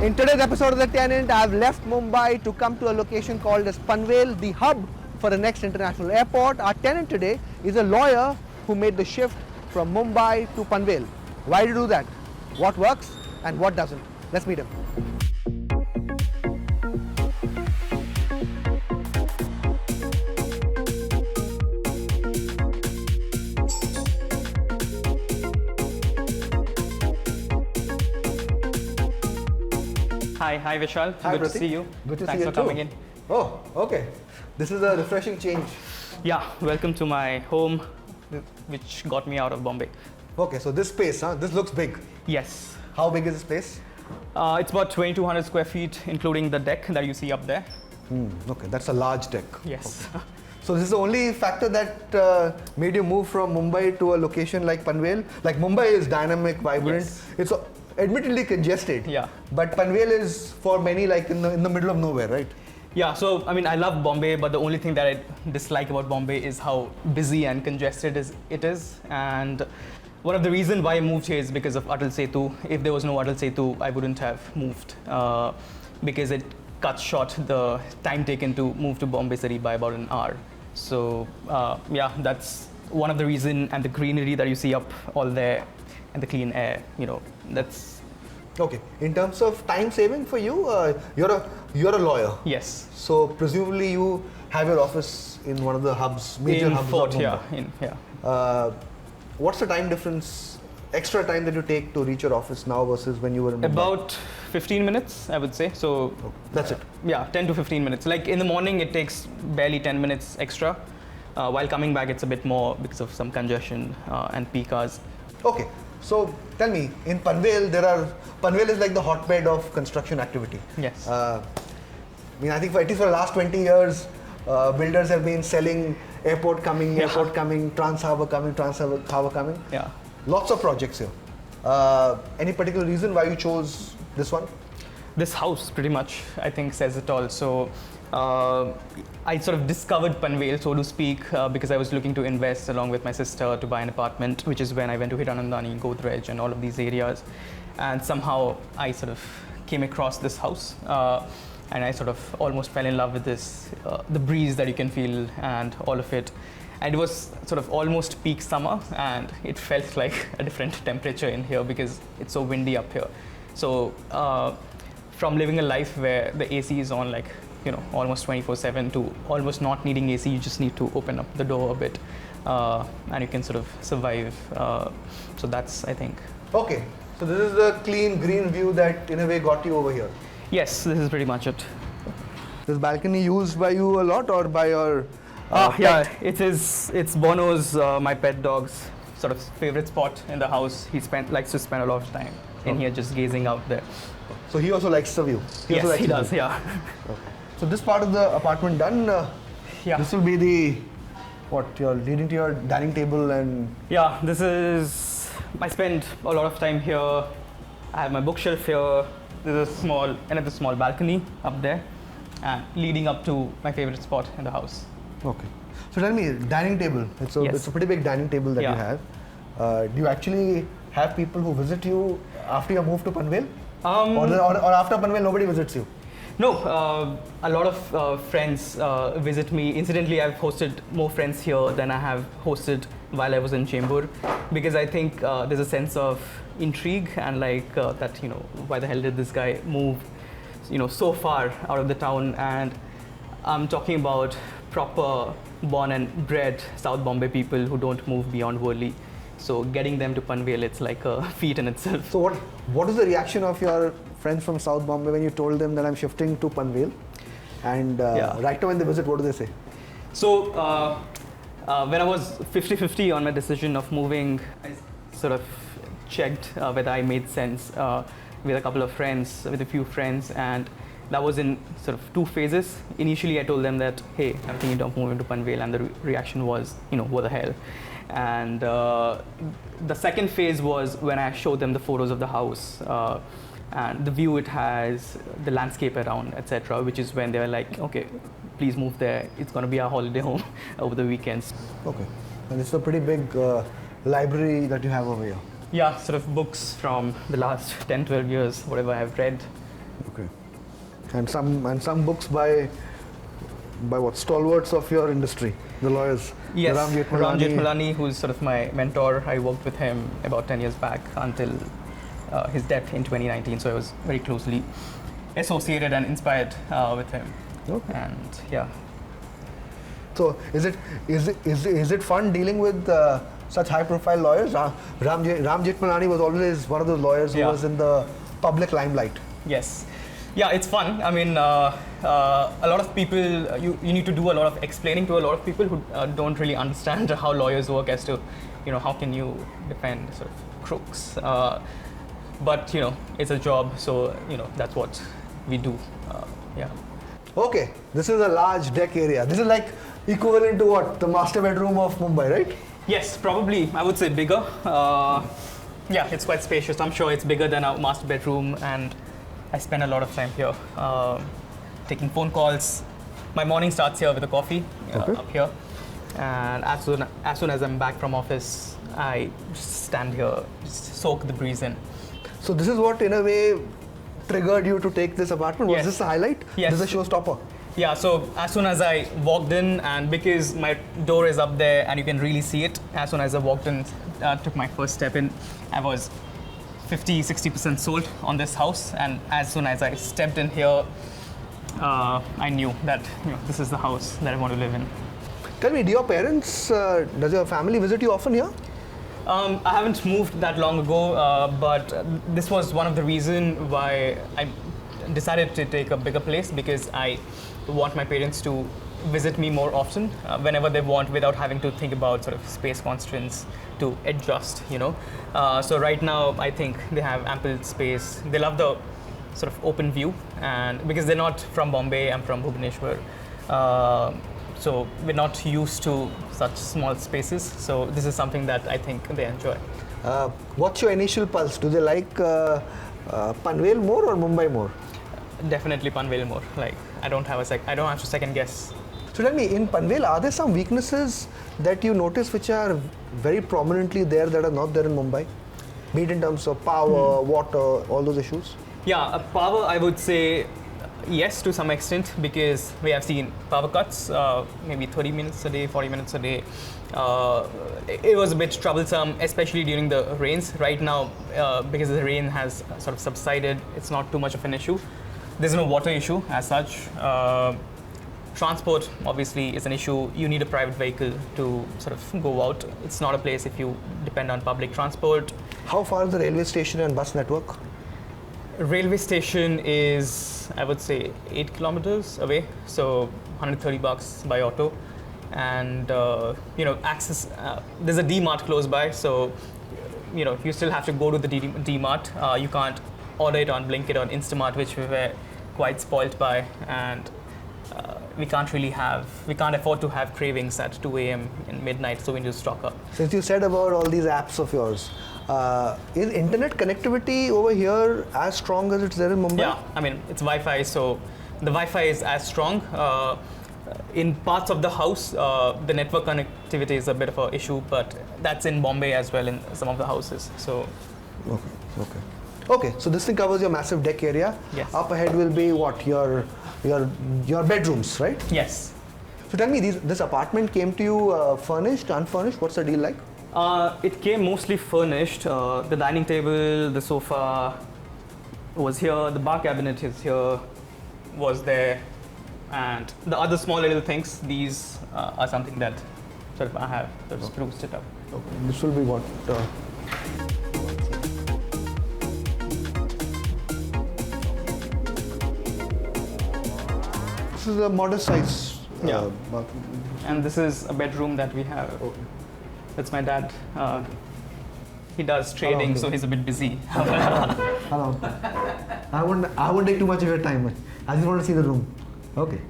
In today's episode of The Tenant, I've left Mumbai to come to a location called as Panvel, the hub for the next international airport. Our tenant today is a lawyer who made the shift from Mumbai to Panvel. Why did he do that? What works and what doesn't? Let's meet him. Hi Vishal. Hi, Good Pratik. to see you. Good to Thanks see you for coming in. Oh, okay. This is a refreshing change. Yeah, welcome to my home, which got me out of Bombay. Okay, so this space, this looks big. Yes. How big is this place? It's about 2,200 square feet, including the deck that you see up there. Okay, that's a large deck. Yes. Okay. So this is the only factor that made you move from Mumbai to a location like Panvel? Like Mumbai is dynamic, vibrant. Yes. It's admittedly congested. Yeah. But Panvel is for many like in the middle of nowhere, right? Yeah, so I mean, I love Bombay, but the only thing that I dislike about Bombay is how busy and congested it is. And one of the reasons why I moved here is because of Atal Setu. If there was no Atal Setu, I wouldn't have moved because it cuts short the time taken to move to Bombay city by about an hour. So yeah, that's one of the reasons, and the greenery that you see up all there and the clean air, that's... Okay. In terms of time saving for you, you're a lawyer. Yes. So presumably you have your office in one of the hubs, major hubs Fort, of Mumbai. yeah. What's the time difference, extra time that you take to reach your office now versus when you were in Mumbai? About 15 minutes, I would say. So that's it. Yeah, 10 to 15 minutes. Like in the morning, it takes barely 10 minutes extra. While coming back, it's a bit more because of some congestion and peak hours. Okay. So tell me, in Panvel, Panvel is like the hotbed of construction activity. Yes. I mean, I think at least for the last 20 years, builders have been selling airport coming, Trans Harbour coming. Yeah. Lots of projects here. Any particular reason why you chose this one? This house pretty much, I think, says it all. So I sort of discovered Panvel, so to speak, because I was looking to invest along with my sister to buy an apartment, which is when I went to Hiranandani, Godrej, and all of these areas. And somehow I sort of came across this house, and I sort of almost fell in love with this, the breeze that you can feel and all of it. And it was sort of almost peak summer, and it felt like a different temperature in here because it's so windy up here. So from living a life where the AC is on like, almost 24/7 to almost not needing AC, you just need to open up the door a bit and you can sort of survive. So that's, I think. Okay, so this is the clean green view that in a way got you over here. Yes, this is pretty much it. This balcony used by you a lot or by your yeah, it's Bono's, my pet dog's sort of favorite spot in the house. He likes to spend a lot of time in here just gazing out there. So he also likes the view? Yes, he does, yeah. Okay. So this part of the apartment done, yeah. This will be you're leading to your dining table and... Yeah, I spend a lot of time here. I have my bookshelf here. There's another small balcony up there, leading up to my favorite spot in the house. Okay. So tell me, dining table. It's a pretty big dining table that you have. Do you actually have people who visit you after you move to Panvel? Or after Panvel, nobody visits you? No, a lot of friends visit me. Incidentally, I've hosted more friends here than I have hosted while I was in Chembur, because I think there's a sense of intrigue and like that, why the hell did this guy move, so far out of the town? And I'm talking about proper born and bred South Bombay people who don't move beyond Worli. So getting them to Panvel, it's like a feat in itself. So what was the reaction of your friends from South Bombay when you told them that I'm shifting to Panvel? And right now when they visit, what do they say? So when I was 50-50 on my decision of moving, I sort of checked whether I made sense with a few friends, and that was in sort of two phases. Initially, I told them that, hey, I'm thinking of moving to Panvel, and the reaction was, what the hell? And the second phase was when I showed them the photos of the house and the view it has, the landscape around, etc., which is when they were like, okay, please move there. It's going to be our holiday home over the weekends. Okay. And it's a pretty big library that you have over here. Yeah, sort of books from the last 10, 12 years, whatever I've read. And some books by what stalwarts of your industry, the lawyers. Yes, Ram Ram Jethmalani. Jethmalani, who's sort of my mentor. I worked with him about 10 years back until his death in 2019. So I was very closely associated and inspired with him. Okay. And yeah. So is it fun dealing with such high-profile lawyers? Ram Jethmalani was always one of those lawyers who was in the public limelight. Yes. Yeah, it's fun. I mean, a lot of people, you need to do a lot of explaining to a lot of people who don't really understand how lawyers work as to, how can you defend sort of crooks. But, it's a job, so, that's what we do. Yeah. Okay, this is a large deck area. This is like equivalent to what? The master bedroom of Mumbai, right? Yes, probably. I would say bigger. Yeah, it's quite spacious. I'm sure it's bigger than our master bedroom, and I spend a lot of time here, taking phone calls. My morning starts here with a coffee up here, and as soon as I'm back from office, I just stand here, just soak the breeze in. So this is what, in a way, triggered you to take this apartment? Was this the highlight? Yes. This is a showstopper? Yeah, so as soon as I walked in, and because my door is up there and you can really see it, as soon as I walked in, took my first step in, I was 50-60% sold on this house, and as soon as I stepped in here, I knew that this is the house that I want to live in. Tell me, do your parents, does your family visit you often here? I haven't moved that long ago, but this was one of the reasons why I decided to take a bigger place, because I want my parents to visit me more often whenever they want, without having to think about sort of space constraints to adjust, So right now, I think they have ample space. They love the sort of open view, and because they're not from Bombay, I'm from Bhubaneswar. So we're not used to such small spaces. So this is something that I think they enjoy. What's your initial pulse? Do they like Panvel more or Mumbai more? Definitely Panvel more. Like I don't have to second guess. So tell me, in Panvel, are there some weaknesses that you notice which are very prominently there that are not there in Mumbai? Be it in terms of power, water, all those issues? Yeah, power, I would say yes to some extent, because we have seen power cuts, maybe 30 minutes a day, 40 minutes a day. It was a bit troublesome, especially during the rains. Right now, because the rain has sort of subsided, it's not too much of an issue. There's no water issue as such. Transport obviously is an issue. You need a private vehicle to sort of go out. It's not a place if you depend on public transport. How far is the railway station and bus network? Railway station is, I would say, 8 kilometers away, so $130 by auto. And access, there's a D-Mart close by, so you still have to go to the D-Mart. You can't order it on Blinkit or Instamart, which we were quite spoilt by, and we can't afford to have cravings at 2 a.m. in midnight, so we need to stock up. Since you said about all these apps of yours, is internet connectivity over here as strong as it's there in Mumbai? Yeah, I mean, it's Wi-Fi, so the Wi-Fi is as strong. In parts of the house, the network connectivity is a bit of an issue, but that's in Bombay as well in some of the houses. So. Okay, so this thing covers your massive deck area. Yes. Up ahead will be what? Your bedrooms, right? Yes. So tell me, this apartment came to you furnished, unfurnished? What's the deal like? It came mostly furnished. The dining table, the sofa was here, the bar cabinet is here, was there, and the other small little things, these are something that sort of I have sort of spruced it up. Okay. This will be what? This is a modest size. And this is a bedroom that we have. Okay. That's my dad. He does trading, so he's a bit busy. Hello. I won't take too much of your time. I just want to see the room. Okay.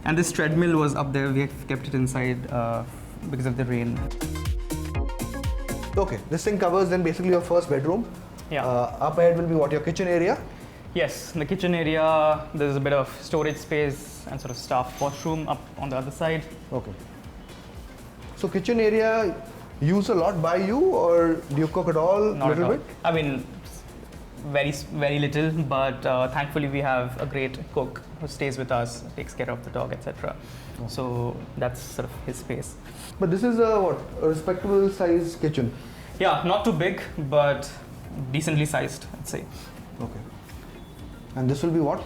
And this treadmill was up there. We have kept it inside because of the rain. Okay. This thing covers then basically your first bedroom. Yeah. Up ahead will be what? Your kitchen area? Yes, in the kitchen area, there's a bit of storage space and sort of staff washroom up on the other side. Okay. So kitchen area used a lot by you, or do you cook at all? Not little at all. bit? I mean, very little, but thankfully we have a great cook who stays with us, takes care of the dog, etc. So that's sort of his space. But this is a respectable size kitchen. Yeah, not too big, but decently sized, I'd say. Okay. And this will be what?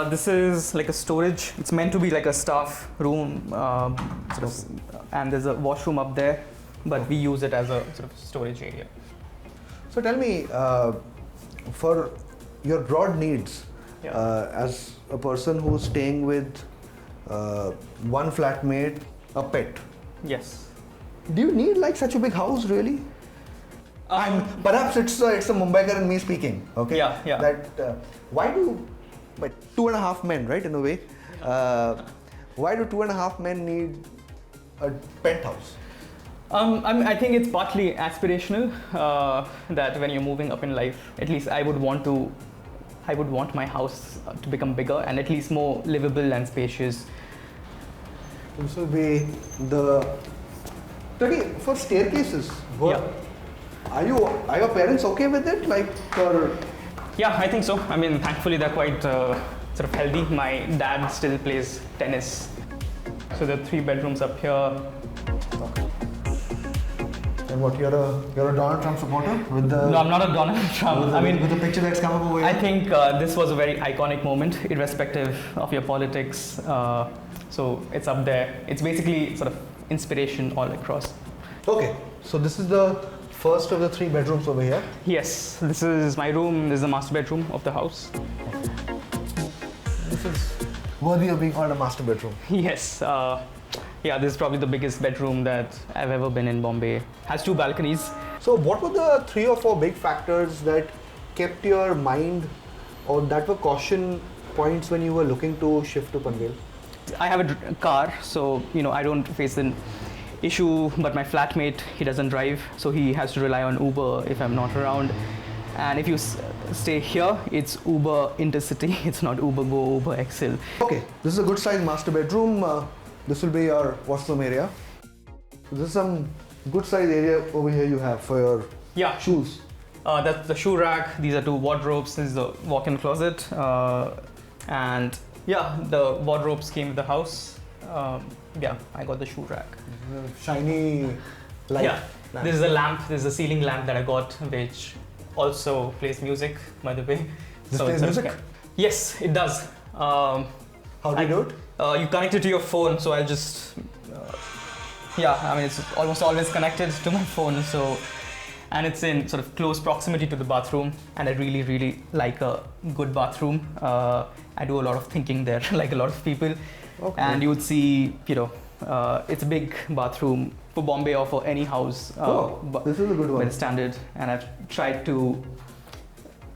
This is like a storage. It's meant to be like a staff room, and there's a washroom up there, but we use it as a sort of storage area. So tell me, for your broad needs, Yeah. as a person who's staying with one flatmate, a pet, Yes. do you need like such a big house really? Perhaps it's a Mumbaiker and me speaking. Okay. Yeah. That why do, but 2.5 men, right? In a way, why do 2.5 men need a penthouse? I think it's partly aspirational, that when you're moving up in life, at least I would want my house to become bigger and at least more livable and spacious. This will be the. For staircases. Yeah. Are your parents okay with it? Like, or Yeah, I think so. I mean, thankfully they're quite sort of healthy. My dad still plays tennis. So there are 3 bedrooms up here. And what, you're a Donald Trump supporter with the? No, I'm not a Donald Trump. With the picture that's come up over here. I think this was a very iconic moment, irrespective of your politics. So it's up there. It's basically sort of inspiration all across. Okay, so this is the first of the 3 bedrooms over here. Yes, this is my room. This is the master bedroom of the house. This is worthy of being called a master bedroom. Yes. Yeah, this is probably the biggest bedroom that I've ever been in Bombay. Has 2 balconies. So what were the 3 or 4 big factors that kept your mind, or that were caution points when you were looking to shift to Panvel? I have a car, so I don't face an issue, but my flatmate, he doesn't drive, so he has to rely on Uber if I'm not around. And if you stay here, it's Uber Intercity, it's not Uber Go, Uber XL. Okay, this is a good sized master bedroom. This will be your washroom area. This is some good sized area over here you have for your shoes. That's the shoe rack. These are 2 wardrobes. This is the walk-in closet. And yeah, the wardrobes came with the house. Yeah, I got the shoe rack. Shiny light. Yeah, lamp. this is a lamp. This is a ceiling lamp that I got, which also plays music, by the way. This plays music? Yes, it does. How do you do it? You connect it to your phone, so I'll just. I mean, it's almost always connected to my phone, so. And it's in sort of close proximity to the bathroom, and I really, really like a good bathroom. I do a lot of thinking there, like a lot of people. Okay. And you would see, it's a big bathroom for Bombay or for any house. This is a good one. By the standard, and I've tried to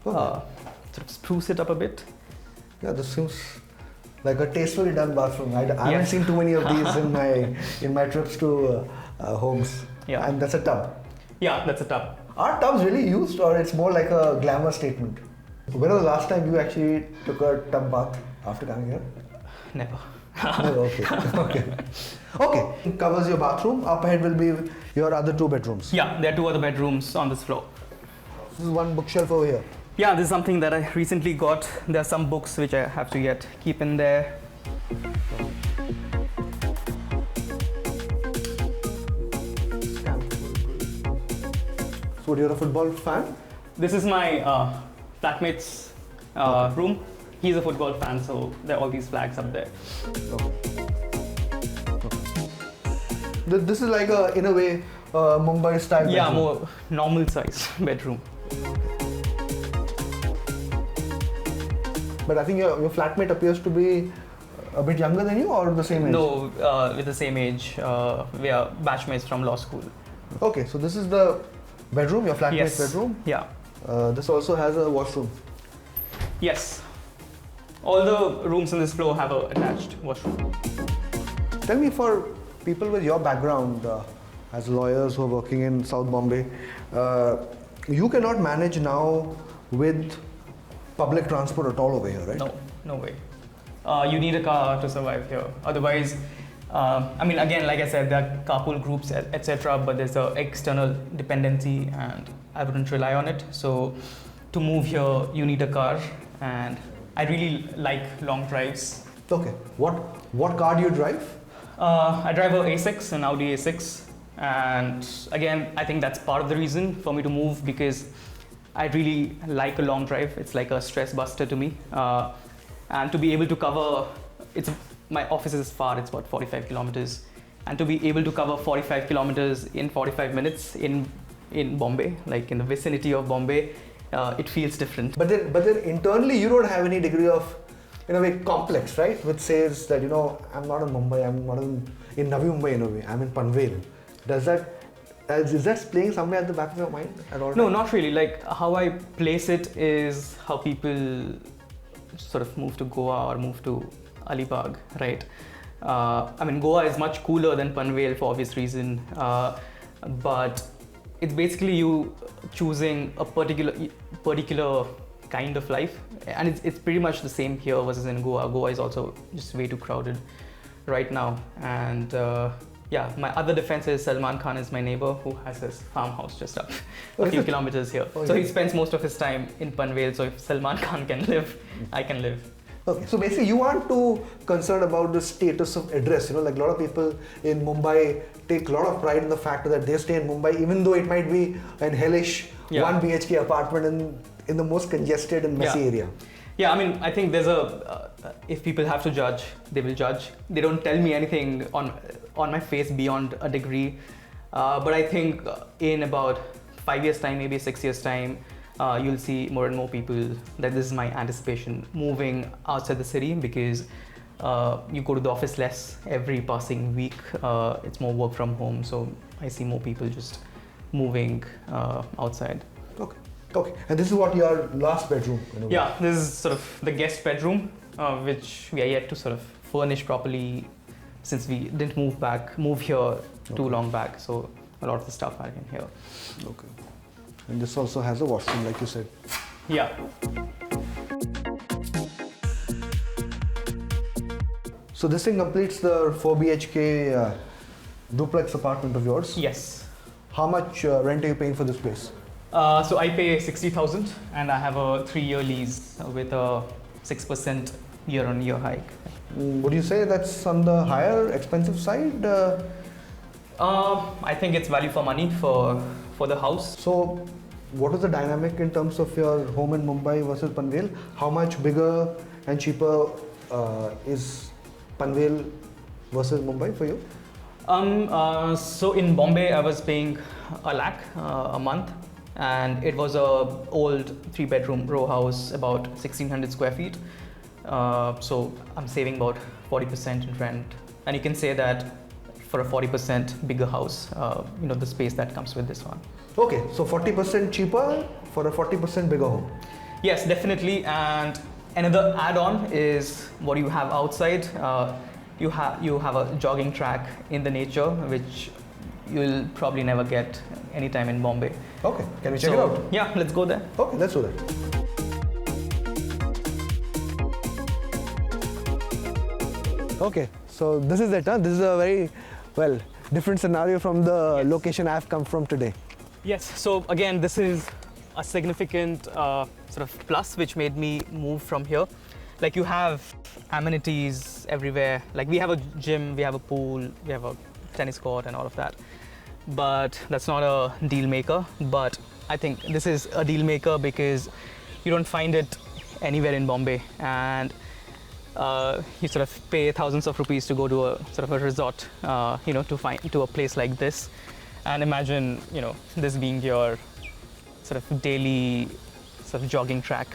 sort of spruce it up a bit. Yeah, this seems like a tastefully done bathroom. I haven't seen too many of these in my trips to homes. Yeah. And that's a tub. Yeah, that's a tub. Are tubs really used, or it's more like a glamour statement? When was the last time you actually took a tub bath after coming here? Never. Never. Okay. Okay. It covers your bathroom. Up ahead will be your other 2 bedrooms. Yeah, there are 2 other bedrooms on this floor. This is one bookshelf over here. Yeah, this is something that I recently got. There are some books which I have to yet keep in there. So you're a football fan? This is my flatmate's room. He's a football fan, so there are all these flags up there. This is like in a way, Mumbai style. Yeah, bedroom. more normal size bedroom. But I think your flatmate appears to be a bit younger than you, or the same age? No, with the same age. We are batchmates from law school. Okay, so this is the bedroom, your flatmate's bedroom. Yeah. This also has a washroom. Yes. All the rooms in this floor have an attached washroom. Tell me, for people with your background as lawyers who are working in South Bombay, you cannot manage now with public transport at all over here, right? No way. You need a car to survive here. Otherwise, I mean, again, like I said, there are carpool groups, etc. But there's an external dependency, and I wouldn't rely on it. So to move here, you need a car, and I really like long drives. Okay. What car do you drive? I drive a A6, an Audi A6, and again, I think that's part of the reason for me to move, because I really like a long drive. It's like a stress buster to me, and to be able to cover, my office is far. It's about 45 kilometers, and to be able to cover 45 kilometers in 45 minutes in Bombay, like in the vicinity of Bombay, it feels different. But then internally you don't have any degree of, in a way, complex, right? Which says that, I'm not in Mumbai, I'm not in Navi Mumbai in a way, I'm in Panvel. Is that playing somewhere at the back of your mind at all? No, not really. Like, how I place it is how people sort of move to Goa or move to Alibag, right? I mean, Goa is much cooler than Panvel for obvious reason, but it's basically you choosing a particular kind of life, and it's pretty much the same here versus in Goa. Goa is also just way too crowded right now, and yeah, my other defense is Salman Khan is my neighbor who has his farmhouse just up a few kilometers here. So he spends most of his time in Panvel. So if Salman Khan can live, I can live. Okay, so basically you aren't too concerned about the status of address. Like a lot of people in Mumbai take a lot of pride in the fact that they stay in Mumbai, even though it might be an hellish 1 BHK apartment in the most congested and messy area. Yeah, I mean, I think there's if people have to judge, they will judge. They don't tell me anything on my face beyond a degree. But I think in about 5 years' time, maybe 6 years' time, you'll see more and more people, that this is my anticipation, moving outside the city, because you go to the office less every passing week. It's more work from home. So I see more people just moving outside. Okay, and this is what your last bedroom? Yeah, this is sort of the guest bedroom, which we are yet to sort of furnish properly, since we didn't move here too long back. So a lot of the stuff are in here. Okay, and this also has a washroom, like you said. Yeah. So this thing completes the 4 BHK duplex apartment of yours. Yes. How much rent are you paying for this place? So I pay 60,000, and I have a 3-year lease with a 6% year-on-year hike. Would you say that's on the higher, expensive side? I think it's value for money for the house. So, what is the dynamic in terms of your home in Mumbai versus Panvel? How much bigger and cheaper is Panvel versus Mumbai for you? So in Bombay, I was paying a lakh a month, and it was a old 3-bedroom row house, about 1,600 square feet. So I'm saving about 40% in rent, and you can say that for a 40% bigger house, the space that comes with this one. Okay, so 40% cheaper for a 40% bigger home. Yes, definitely. And another add-on is what you have outside. You have a jogging track in the nature, which you'll probably never get anytime in Bombay. Okay, can we check it out? Yeah, let's go there. Okay, let's do that. Okay, so this is it. This is a very, different scenario from the location I've come from today. Yes, so again, this is a significant sort of plus which made me move from here. Like, you have amenities everywhere. Like, we have a gym, we have a pool, we have a tennis court and all of that. But that's not a deal maker. But I think this is a deal maker because you don't find it anywhere in Bombay. And you sort of pay thousands of rupees to go to a sort of a resort, to a place like this. And imagine, this being your sort of daily sort of jogging track.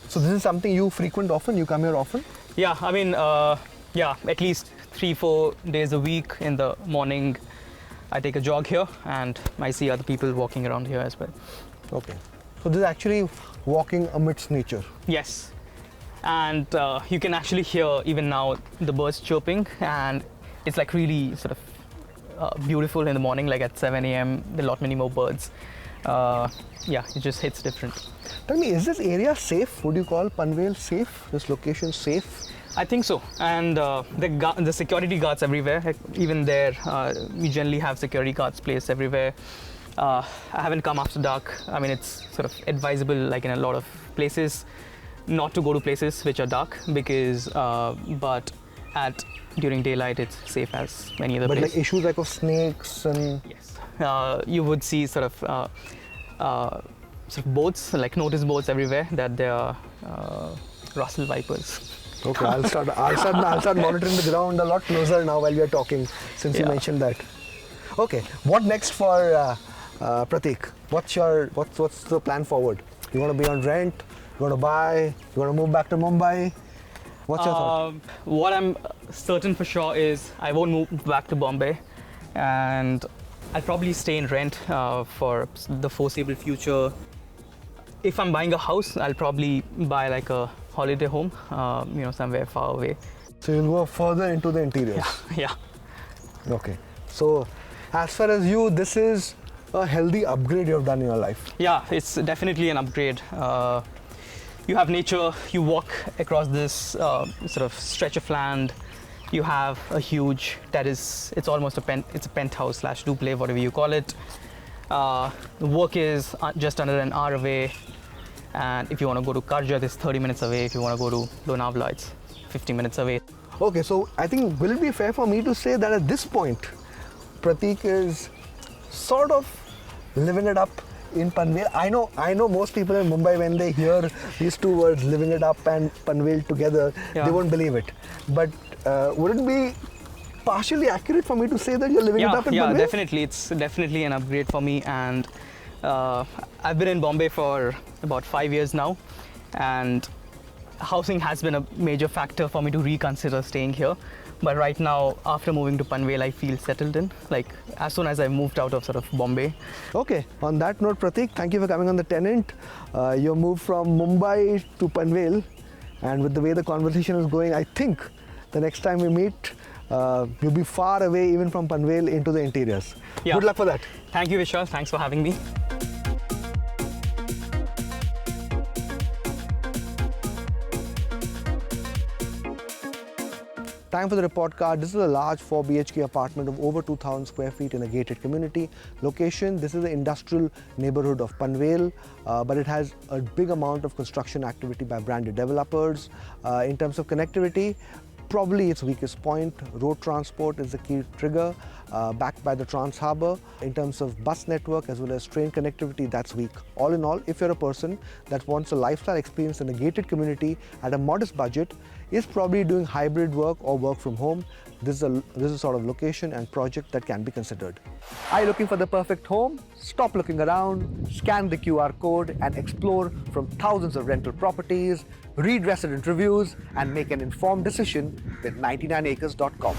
So this is something you frequent often? You come here often? Yeah, I mean, at least 3-4 days a week in the morning. I take a jog here and I see other people walking around here as well. Okay. So this is actually walking amidst nature. Yes. And you can actually hear even now the birds chirping, and it's like really sort of beautiful in the morning, like at 7 a.m. There are a lot many more birds. It just hits different. Tell me, is this area safe? Would you call Panvel safe? This location safe? I think so. And the security guards everywhere, even there, we generally have security guards placed everywhere. I haven't come after dark. I mean, it's sort of advisable, like in a lot of places, not to go to places which are dark because, but during daylight, it's safe as any other But place. like issues like of snakes and... Yes. You would see sort of boats, like notice boards everywhere that they are Russell vipers. Okay, I'll start monitoring the ground a lot closer now while we are talking, since you mentioned that. Okay, what next for Pratik? What's the plan forward? You want to be on rent? You want to buy? You want to move back to Mumbai? What's your thought? What I'm certain for sure is I won't move back to Bombay, and I'll probably stay in rent for the foreseeable future. If I'm buying a house, I'll probably buy like a holiday home, somewhere far away. So you'll go further into the interiors? Yeah. Okay. So as far as you, this is a healthy upgrade you've done in your life. Yeah, it's definitely an upgrade. You have nature, you walk across this sort of stretch of land. You have a huge terrace. It's almost a penthouse / duplex, whatever you call it. The work is just under an hour away. And if you want to go to Karja, it's 30 minutes away. If you want to go to Lonavala, it's 50 minutes away. Okay, so I think, will it be fair for me to say that at this point, Pratik is sort of living it up in Panvel? I know most people in Mumbai, when they hear these two words, living it up and Panvel together, they won't believe it. But would it be partially accurate for me to say that you're living it up in Panvel? Yeah, definitely. It's definitely an upgrade for me. And I've been in Bombay for about 5 years now. And housing has been a major factor for me to reconsider staying here. But right now, after moving to Panvel, I feel settled in, like as soon as I moved out of sort of Bombay. Okay, on that note, Pratik, thank you for coming on The Tenant. Your move from Mumbai to Panvel, and with the way the conversation is going, I think the next time we meet, you'll be far away even from Panvel into the interiors. Yeah. Good luck for that. Thank you, Vishal. Thanks for having me. Time for the report card. This is a large 4 BHK apartment of over 2,000 square feet in a gated community. Location, this is the industrial neighborhood of Panvel, but it has a big amount of construction activity by branded developers. In terms of connectivity, probably its weakest point. Road transport is the key trigger, backed by the Trans Harbour. In terms of bus network as well as train connectivity, that's weak. All in all, if you're a person that wants a lifestyle experience in a gated community at a modest budget, is probably doing hybrid work or work from home, this is a sort of location and project that can be considered. Are you looking for the perfect home? Stop looking around, scan the QR code and explore from thousands of rental properties, read resident reviews and make an informed decision with 99acres.com.